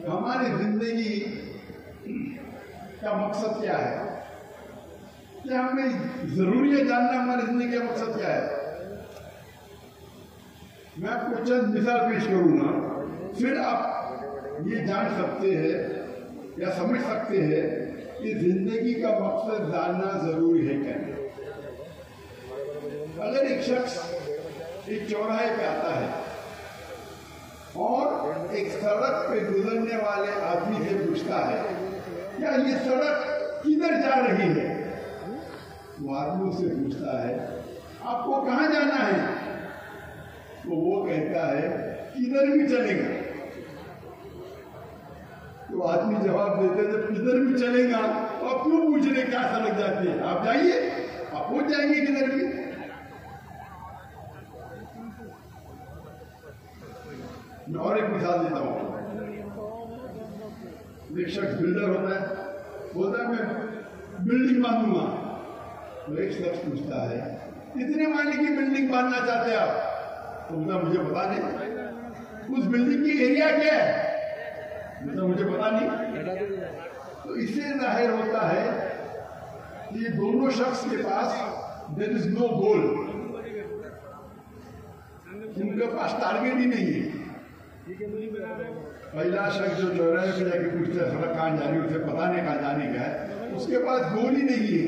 हमारी जिंदगी का मकसद क्या है? क्या हमें जरूरी है जानना हमारी जिंदगी का मकसद क्या है? मैं आपको चंद मिसाल पेश करूंगा, फिर आप ये जान सकते हैं या समझ सकते हैं कि जिंदगी का मकसद जानना जरूरी है क्या नहीं। अगर एक शख्स एक चौराहे पे आता है और एक सड़क पे गुजरने वाले आदमी से पूछता है क्या ये सड़क किधर जा रही है? वो आदमी से पूछता है आपको कहाँ जाना है? तो वो कहता है किधर भी चलेगा। तो आदमी जवाब देते हैं जब किधर भी चलेगा तो आप क्यों पूछ रहे क्या सड़क जाती है? आप जाइए, आप पहुंच जाएंगे किधर भी। मैं और एक मिसाल देता हूँ। एक शख्स बिल्डर होता है, बोलता है मैं बिल्डिंग बांधूंगा। तो एक शख्स पूछता है कितने माले की बिल्डिंग बांधना चाहते हैं आप? तो मुझे पता नहीं। उस बिल्डिंग की एरिया क्या है? मुझे पता नहीं। तो इससे जाहिर होता है कि ये दोनों शख्स के पास देयर इज नो गोल, उनके पास टारगेट ही नहीं है। पहला शख्स जो चौराहे पे जाके पूछता है सड़क कहाँ जा रही है, उसे पता नहीं कहाँ जाने का है, उसके पास गोल ही नहीं है।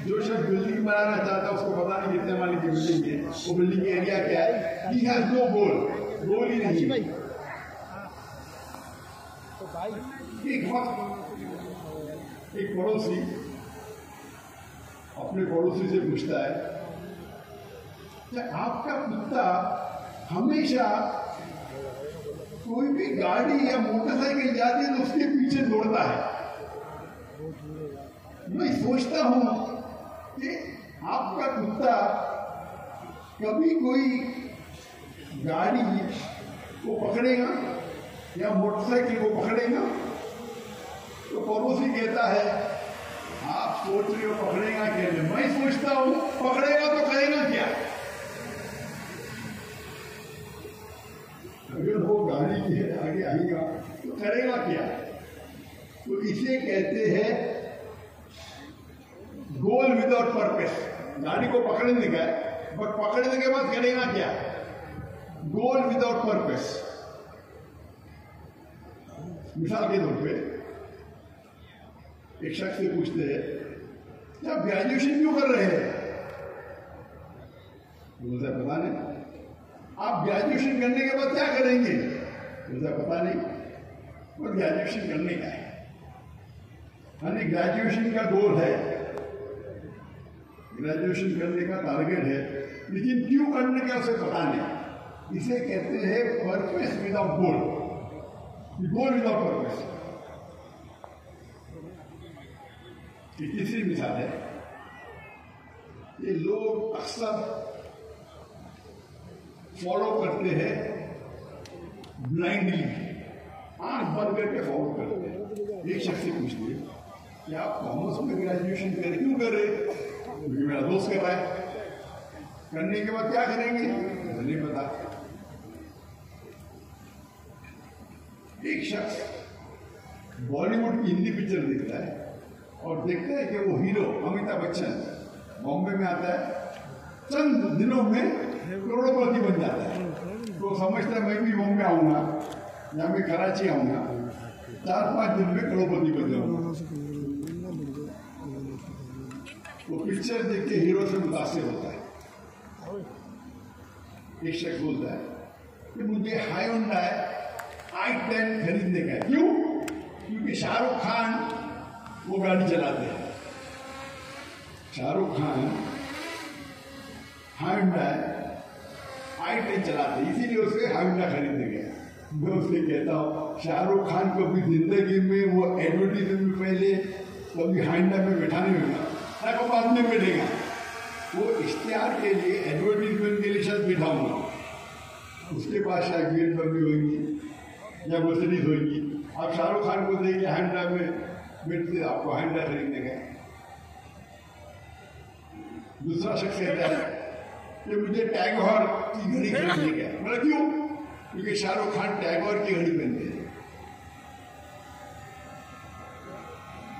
जो शख्स बिल्डिंग बनाना चाहता है उसको पता नहीं कितने माले की बिल्डिंग है, वो बिल्डिंग एरिया क्या है, ही हैज नो गोल, गोल ही नहीं है। एक वक्त एक पड़ोसी अपने पड़ोसी से पूछता है क्या आपका कुत्ता हमेशा कोई भी गाड़ी या मोटरसाइकिल जाती है तो उसके पीछे दौड़ता है? मैं सोचता हूं कि आपका कुत्ता कभी कोई गाड़ी को पकड़ेगा या मोटरसाइकिल को पकड़ेगा? तो पड़ोसी कहता है आप सोच रहे हो पकड़ेगा क्या? मैं सोचता हूं पकड़ेगा तो करेगा क्या? अगर वो गाड़ी के आगे आएगा तो करेगा क्या? तो इसे कहते हैं गोल विदाउट पर्पस। गाड़ी को पकड़ने का है, बट पकड़ने के बाद करेगा क्या? गोल विदाउट पर्पस। मिसाल के तौर पे एक शख्स से पूछते हैं क्या ग्रेजुएशन क्यों कर रहे हैं? मुझे पता नहीं। आप ग्रेजुएशन करने के बाद क्या करेंगे? मुझे पता नहीं। और ग्रेजुएशन करने का है, यानी ग्रेजुएशन का गोल है, ग्रेजुएशन करने का टारगेट है, लेकिन क्यों करने का उसे पता नहीं। इसे कहते हैं पर्पस विदाउट गोल, गोल विदाउट पर्पस। ये तीसरी मिसाल है। ये लोग अक्सर फॉलो करते हैं ब्लाइंडली, आंख बंद करके फॉलो करते हैं। एक शख्स से पूछते हैं कि आप कॉमर्स में ग्रेजुएशन करें, क्यों कर रहे? क्योंकि मेरा दोस्त कर रहा है। करने के बाद क्या करेंगे? मुझे नहीं पता। एक शख्स बॉलीवुड की हिंदी पिक्चर देखता है और देखता है कि वो हीरो अमिताभ बच्चन बॉम्बे में आता है, चंद दिनों में करोड़पति बन जाता है। तो समझता है मैं भी बॉम्बे आऊंगा या मैं कराची आऊंगा, 4-5 दिन में करोड़पति बन जाऊंगा। वो पिक्चर देख के हीरो से मुतासिर होता है। एक शख्स बोलता है कि मुझे हायोंडाई i10 खरीदने का है। क्यों? क्योंकि शाहरुख खान वो गाड़ी चलाते हैं। शाहरुख खान हायोंडाई i10 चलाते हैं, इसीलिए उसे हायोंडा खरीदने गया। मैं उससे कहता हूँ शाहरुख खान को भी जिंदगी में वो एडवर्टीजमेंट में पहले कभी हायोंडा में बैठा नहीं होगा, ना को बाद में बैठेगा। वो इश्तिहार के लिए एडवर्टीजमेंट के लिए शायद बैठा होगा, उसके पास शायद BMW होगी या मर्सिडीज होगी। आप शाहरुख खान को देखिए हायोंडा में बैठते, आपको हायोंडा खरीदने का। दूसरा शख्स कहता है कि मुझे टैगोर की घड़ी खरीदने का। मतलब क्यों? क्योंकि शाहरुख खान टैगोर की घड़ी पहनते हैं।